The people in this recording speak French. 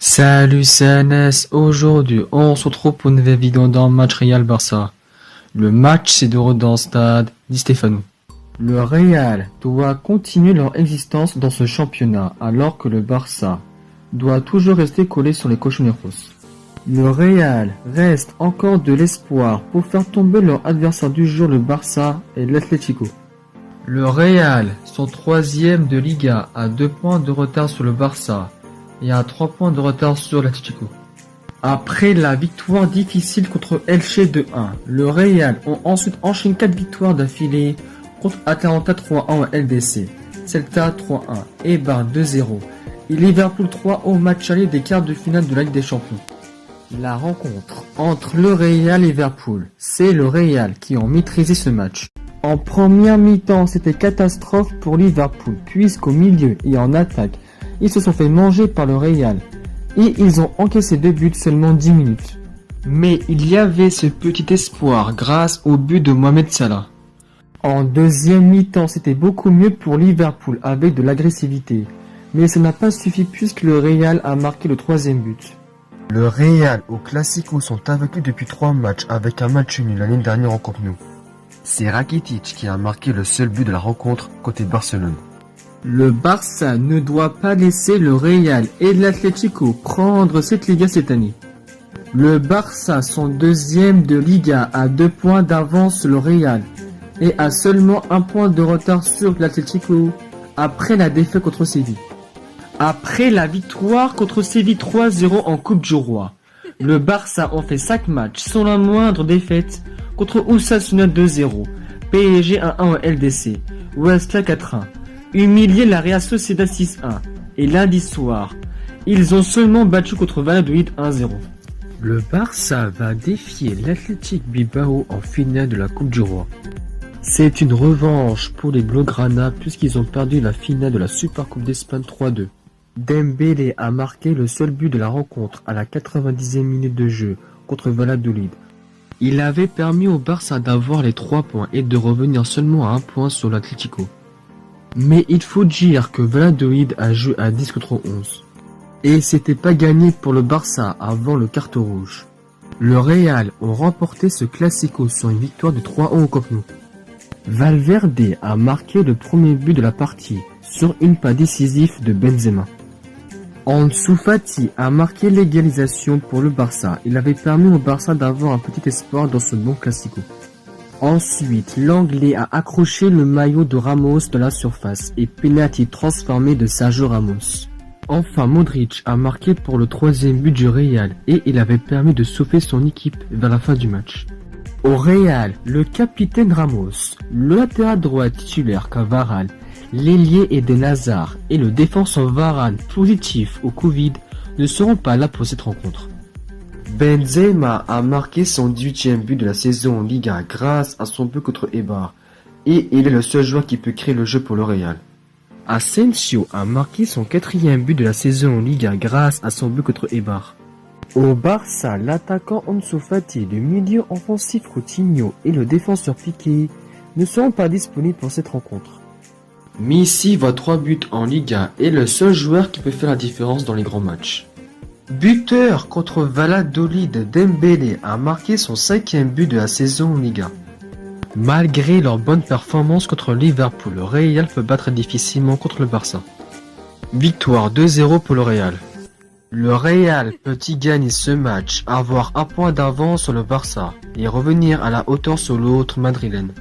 Salut CNS, aujourd'hui on se retrouve pour une nouvelle vidéo dans le match Real-Barça. Le match c'est de retour dans le stade Di Stéfano. Le Real doit continuer leur existence dans ce championnat alors que le Barça doit toujours rester collé sur les cochoneros. Le Real reste encore de l'espoir pour faire tomber leur adversaire du jour, le Barça et l'Atlético. Le Real sont troisième de Liga à 2 points de retard sur le Barça et à 3 points de retard sur l'Atlético. Après la victoire difficile contre Elche 2-1, le Real ont ensuite enchaîné 4 victoires d'affilée contre Atalanta 3-1 en LDC, Celta 3-1, Eibar 2-0 et Liverpool 3 au match aller des quarts de finale de la Ligue des Champions. La rencontre entre le Real et Liverpool, c'est le Real qui ont maîtrisé ce match. En première mi-temps, c'était catastrophe pour Liverpool, puisqu'au milieu et en attaque, ils se sont fait manger par le Real et ils ont encaissé 2 buts seulement 10 minutes. Mais il y avait ce petit espoir grâce au but de Mohamed Salah. En deuxième mi-temps, c'était beaucoup mieux pour Liverpool avec de l'agressivité. Mais ça n'a pas suffi puisque le Real a marqué le 3e but. Le Real au Classico sont invaincus depuis 3 matchs avec un match nul l'année dernière en Camp Nou. C'est Rakitic qui a marqué le seul but de la rencontre côté Barcelone. Le Barça ne doit pas laisser le Real et l'Atlético prendre cette Liga cette année. Le Barça sont deuxième de Liga à 2 points d'avance sur le Real et a seulement 1 point de retard sur l'Atlético après la défaite contre Séville. Après la victoire contre Séville 3-0 en Coupe du Roi, le Barça ont fait 5 matchs sans la moindre défaite contre Osasuna 2-0, PSG 1-1 en LDC, Huesca 4-1. Humilié la Real Sociedad 6-1 et lundi soir, ils ont seulement battu contre Valladolid 1-0. Le Barça va défier l'Athletic Bilbao en finale de la Coupe du Roi. C'est une revanche pour les Blaugrana puisqu'ils ont perdu la finale de la Supercoupe d'Espagne 3-2. Dembélé a marqué le seul but de la rencontre à la 90e minute de jeu contre Valladolid. Il avait permis au Barça d'avoir les 3 points et de revenir seulement à 1 point sur l'Atlético. Mais il faut dire que Valladolid a joué à 10 contre 11. Et c'était pas gagné pour le Barça avant le carton rouge. Le Real ont remporté ce Classico sur une victoire de 3-1 au Camp Nou. Valverde a marqué le premier but de la partie sur une passe décisive de Benzema. Ansu Fati a marqué l'égalisation pour le Barça. Il avait permis au Barça d'avoir un petit espoir dans ce bon Classico. Ensuite, l'Anglais a accroché le maillot de Ramos dans la surface et penalty transformé de Sergio Ramos. Enfin, Modric a marqué pour le 3e but du Real et il avait permis de sauver son équipe vers la fin du match. Au Real, le capitaine Ramos, le latéral droit titulaire Cavaral, l'ailier Eden Hazard et le défenseur Varane positif au Covid ne seront pas là pour cette rencontre. Benzema a marqué son 18e but de la saison en Liga grâce à son but contre Eibar et il est le seul joueur qui peut créer le jeu pour le Real. Asensio a marqué son 4e but de la saison en Liga grâce à son but contre Eibar. Au Barça, l'attaquant Ansu Fati, le milieu offensif Coutinho et le défenseur Piqué ne seront pas disponibles pour cette rencontre. Messi voit 3 buts en Liga et le seul joueur qui peut faire la différence dans les grands matchs. Buteur contre Valladolid, Dembélé a marqué son 5e but de la saison en Liga. Malgré leur bonne performance contre Liverpool, le Real peut battre difficilement contre le Barça. Victoire 2-0 pour le Real. Le Real peut-y gagner ce match, avoir 1 point d'avance sur le Barça et revenir à la hauteur sur l'autre madrilène.